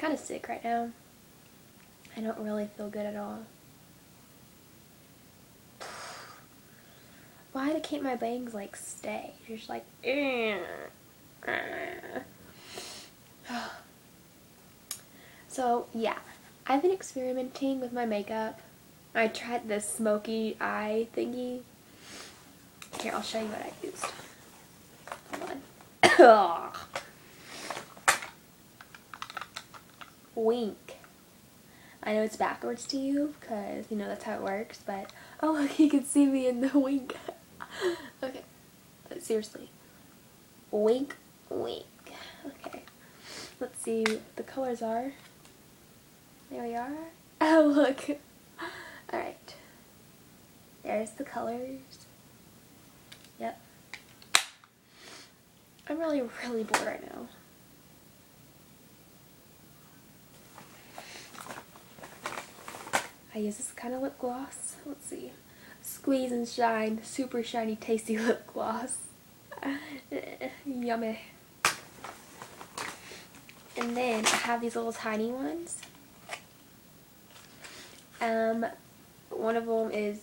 kind of sick right now. I don't really feel good at all. Why can't my bangs like stay? You're just like, So yeah, I've been experimenting with my makeup. I tried this smoky eye thingy. Here, I'll show you what I used. Hold on. Wink. I know it's backwards to you because, you know, that's how it works, but oh look, you can see me in the wink. Okay, but seriously. Wink, wink. Okay, let's see what the colors are. There we are. Oh look. Alright. There's the colors. Yep. I'm really bored right now. I use this kind of lip gloss. Let's see. Squeeze and Shine Super Shiny Tasty Lip Gloss. Yummy. And then I have these little tiny ones. One of them is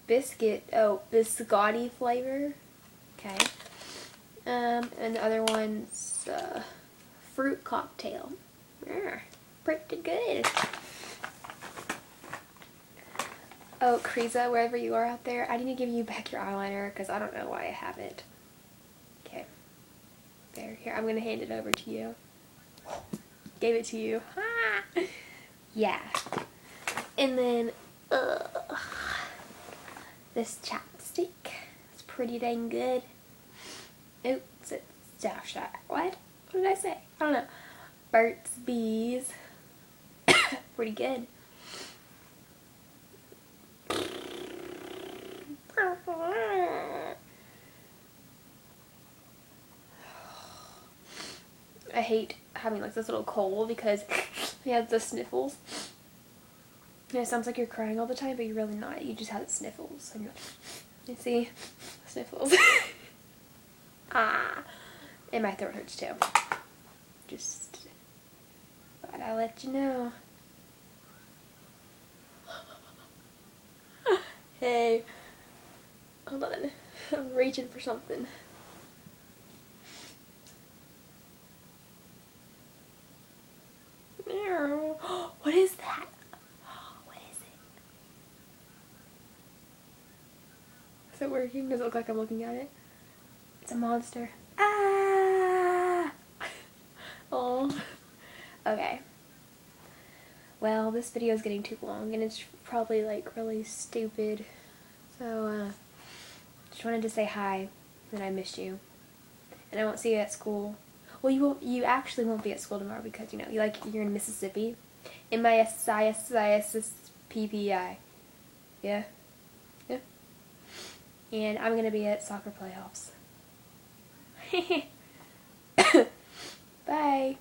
biscotti flavor. Okay. And the other one's fruit cocktail. Pretty good. Oh, Kriza, wherever you are out there, I need to give you back your eyeliner because I don't know why I have it. Okay. There. Here, I'm going to hand it over to you. Gave it to you. Ah! Yeah. And then, this chapstick. It's pretty dang good. Oops, it's Josh. What? What did I say? I don't know. Burt's Bees. Pretty good. I hate having like this little cold because he has the sniffles. And it sounds like you're crying all the time, but you're really not. You just have the sniffles. And you're like, you see? Sniffles. Ah. And my throat hurts too. Just thought I'd let you know. Hey. Hold on. I'm reaching for something. What is that? What is it? Is it working? Does it look like I'm looking at it? It's a monster. Ah! Oh. Okay. Well, this video is getting too long and it's probably like really stupid. So, just wanted to say hi and I missed you. And I won't see you at school. Well, you actually won't be at school tomorrow because, you know, you're in Mississippi. MISSISPPI. Yeah? Yeah? And I'm gonna be at soccer playoffs. Bye.